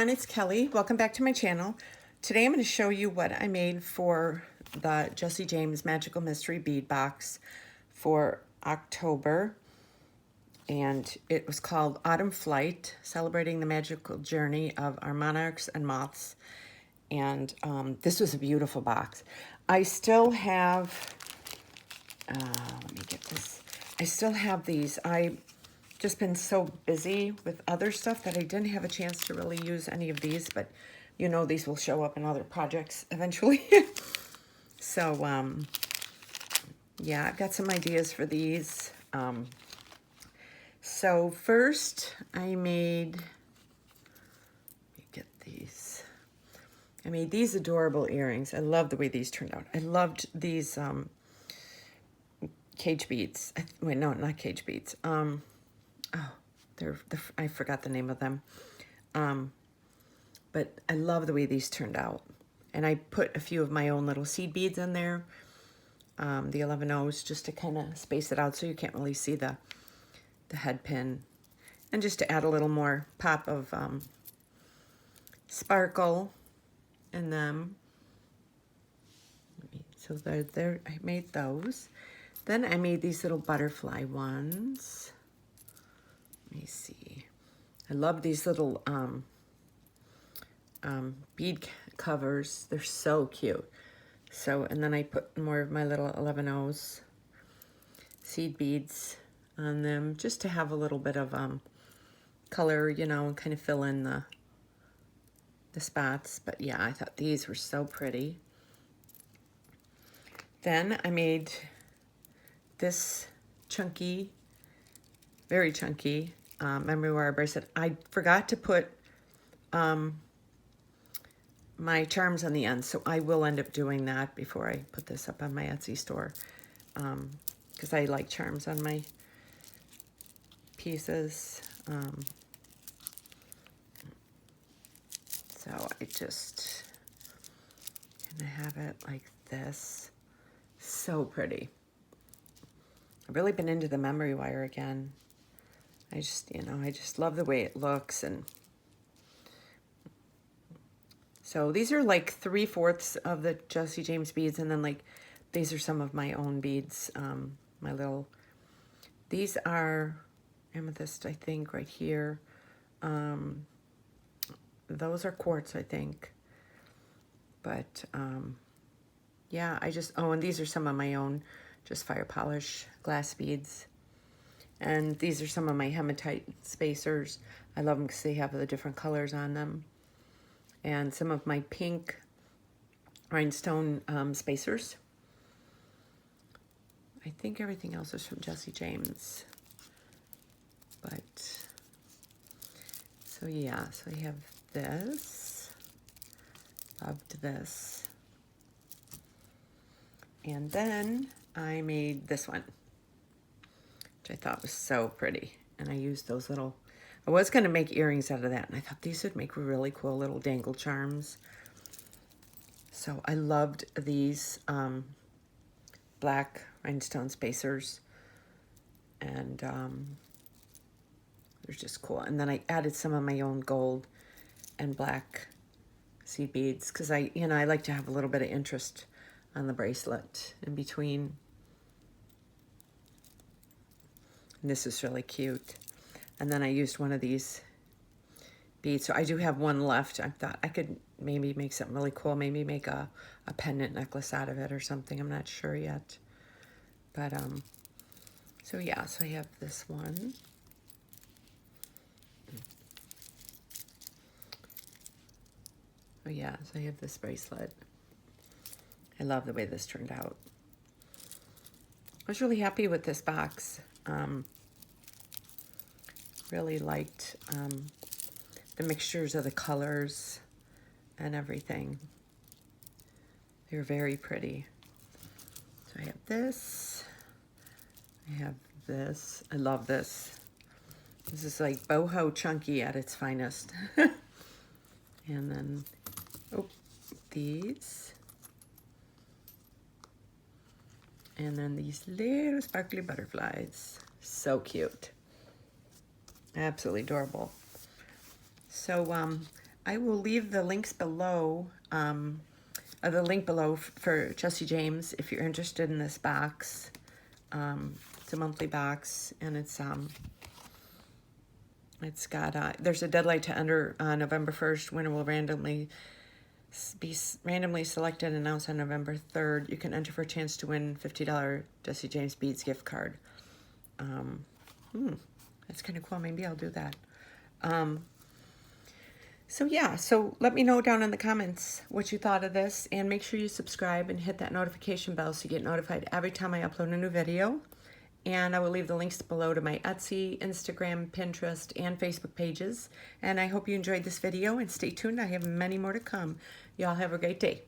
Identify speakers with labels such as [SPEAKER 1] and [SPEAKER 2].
[SPEAKER 1] everyone, it's Kelly. Welcome back to my channel. Today I'm going to show you what I made for the Jesse James Magical Mystery Bead Box for October. And it was called Autumn Flight, celebrating the magical journey of our monarchs and moths. And this was a beautiful box. I still have, let me get this. I still have these. I just been so busy with other stuff that I didn't have a chance to really use any of these, but you know these will show up in other projects eventually. So yeah, I've got some ideas for these. So first I made, let me get these. I made these adorable earrings. I love the way these turned out. I loved these cage beads. Wait, no, not cage beads. Oh, I forgot the name of them. But I love the way these turned out. And I put a few of my own little seed beads in there, the 11 O's, just to kind of space it out so you can't really see the head pin. And just to add a little more pop of sparkle in them. So there, I made those. Then I made these little butterfly ones. Let me see. I love these little bead covers. They're so cute. So, and then I put more of my little 11 O's seed beads on them just to have a little bit of color, you know, and kind of fill in the spots. But yeah, I thought these were so pretty. Then I made this chunky, very chunky memory wire bracelet. I forgot to put my charms on the end, so I will end up doing that before I put this up on my Etsy store, because I like charms on my pieces. So I just gonna have it like this. So pretty. I've really been into the memory wire again. I just, you know, I just love the way it looks. And so these are like 3/4 of the Jesse James beads, and then like these are some of my own beads. My little, these are amethyst, I think, right here. Those are quartz, I think. But yeah, I just, oh, and these are some of my own just fire polish glass beads. And these are some of my hematite spacers. I love them because they have the different colors on them. And some of my pink rhinestone spacers. I think everything else is from Jesse James. But, so yeah, so I have this. Loved this. And then I made this one, which I thought was so pretty. And I used those little, I was going to make earrings out of that, and I thought these would make really cool little dangle charms. So I loved these black rhinestone spacers, and they're just cool. And then I added some of my own gold and black seed beads, because I like to have a little bit of interest on the bracelet in between. And this is really cute. And then I used one of these beads. So I do have one left. I thought I could maybe make something really cool. Maybe make a pendant necklace out of it or something. I'm not sure yet. But, so yeah, so I have this one. Oh yeah, so I have this bracelet. I love the way this turned out. I was really happy with this box. Really liked the mixtures of the colors and everything. They're very pretty. So I have this. I have this. I love this. This is like boho chunky at its finest. And then, oh, these. And then these little sparkly butterflies. So cute. Absolutely adorable. So I will leave the links below, the link below for Jesse James if you're interested in this box. It's a monthly box, and it's got there's a deadline to enter November 1st. Winner will be randomly selected and announced on November 3rd. You can enter for a chance to win $50 Jesse James Beads gift card. That's kind of cool. Maybe I'll do that. So yeah, so let me know down in the comments what you thought of this, and make sure you subscribe and hit that notification bell so you get notified every time I upload a new video. And I will leave the links below to my Etsy, Instagram, Pinterest, and Facebook pages. And I hope you enjoyed this video, and stay tuned. I have many more to come. Y'all have a great day.